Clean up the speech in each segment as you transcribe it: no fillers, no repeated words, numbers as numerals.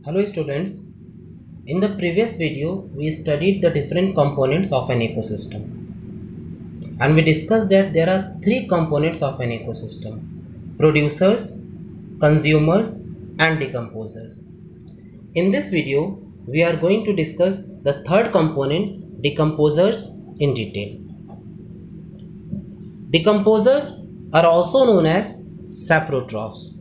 Hello students, in the previous video we studied the different components of an ecosystem and we discussed that there are three components of an ecosystem: producers, consumers and decomposers. In this video we are going to discuss the third component, decomposers, in detail. Decomposers are also known as saprotrophs.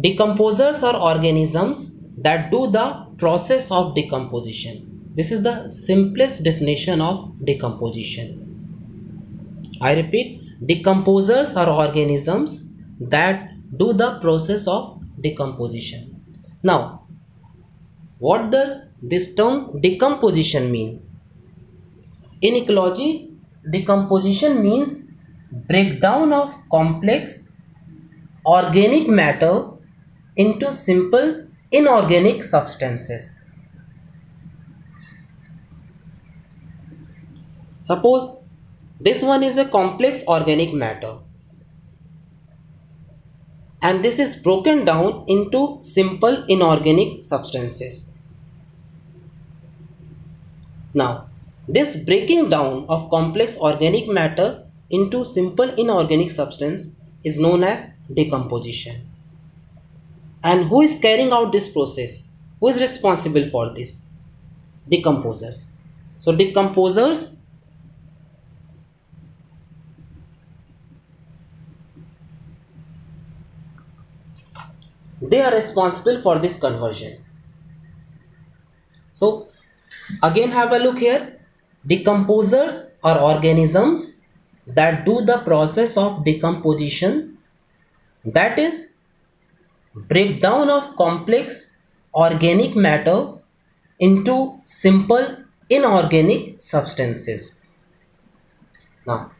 Decomposers are organisms that do the process of decomposition. This is the simplest definition of decomposition. I repeat, decomposers are organisms that do the process of decomposition. Now, what does this term decomposition mean? In ecology, decomposition means breakdown of complex organic matter into simple inorganic substances. Suppose this one is a complex organic matter and this is broken down into simple inorganic substances. Now, this breaking down of complex organic matter into simple inorganic substance is known as decomposition. And who is carrying out this process? Who is responsible for this? Decomposers. So decomposers they are responsible for this conversion. So again have a look here. Decomposers are organisms that do the process of decomposition, that is breakdown of complex organic matter into simple inorganic substances. Now,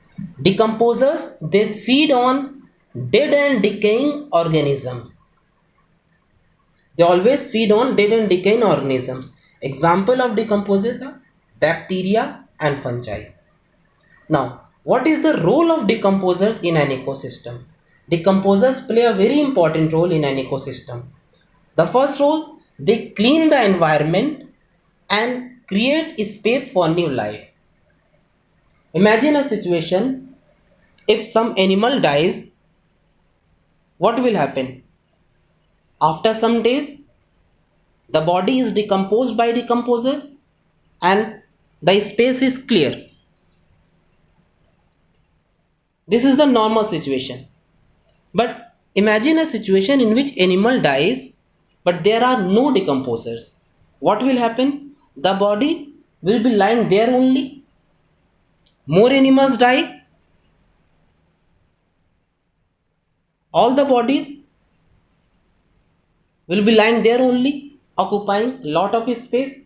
decomposers they feed on dead and decaying organisms. They always feed on dead and decaying organisms. Example of decomposers are bacteria and fungi. Now, what is the role of decomposers in an ecosystem? Decomposers play a very important role in an ecosystem. The first role, they clean the environment and create space for new life. Imagine a situation, if some animal dies, what will happen? After some days, the body is decomposed by decomposers and the space is clear. This is the normal situation. But imagine a situation in which animal dies but there are no decomposers. What will happen? The body will be lying there only. More animals die. All the bodies will be lying there only, occupying a lot of space.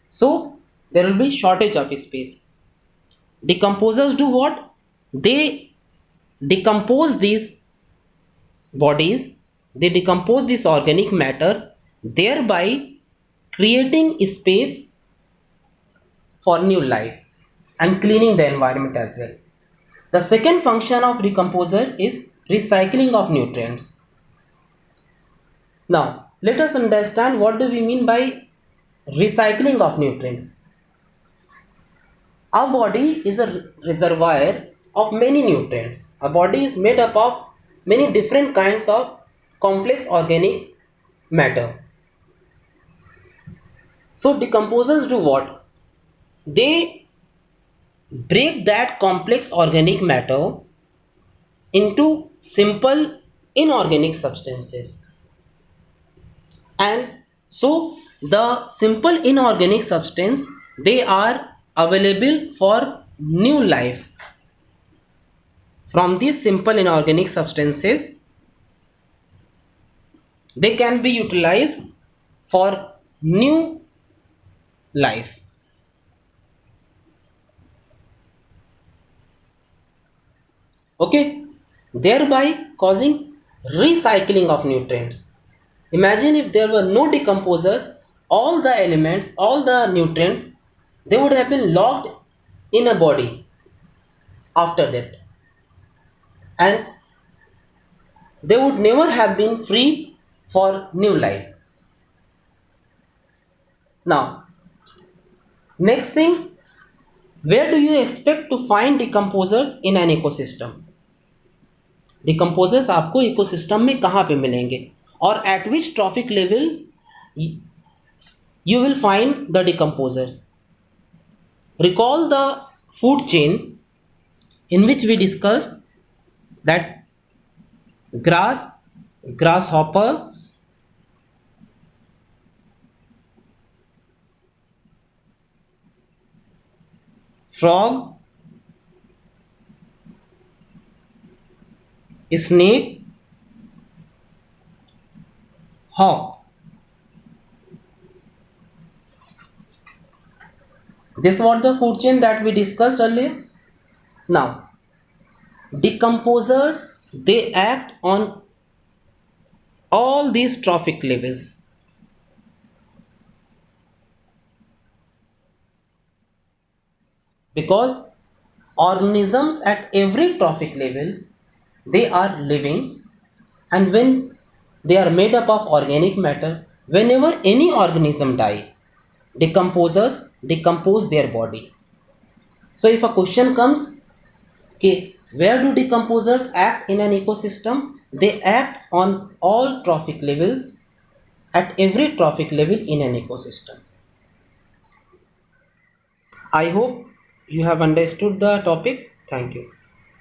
So there will be shortage of space. Decomposers do what? They decompose these bodies, they decompose this organic matter, thereby creating space for new life and cleaning the environment as well. The second function of decomposer is recycling of nutrients. Now, let us understand what do we mean by recycling of nutrients. Our body is a reservoir of many nutrients. Our body is made up of many different kinds of complex organic matter. So decomposers do what? They break that complex organic matter into simple inorganic substances. And so the simple inorganic substance, they are available for new life. From these simple inorganic substances, they can be utilized for new life. Okay, thereby causing recycling of nutrients. Imagine if there were no decomposers, all the elements, all the nutrients, they would have been locked in a body after that. And they would never have been free for new life. Now, next thing, where do you expect to find decomposers in an ecosystem? Decomposers आपको ecosystem में कहाँ पे मिलेंगे, और at which trophic level you will find the decomposers? Recall the food chain in which we discussed that grass, grasshopper, frog, snake, hawk. This was the food chain that we discussed earlier. Now, decomposers, they act on all these trophic levels. Because organisms at every trophic level, they are living, and when they are made up of organic matter, whenever any organism die, decomposers decompose their body. So if a question comes, okay, where do decomposers act in an ecosystem? They act on all trophic levels, at every trophic level in an ecosystem. I hope you have understood the topics. Thank you.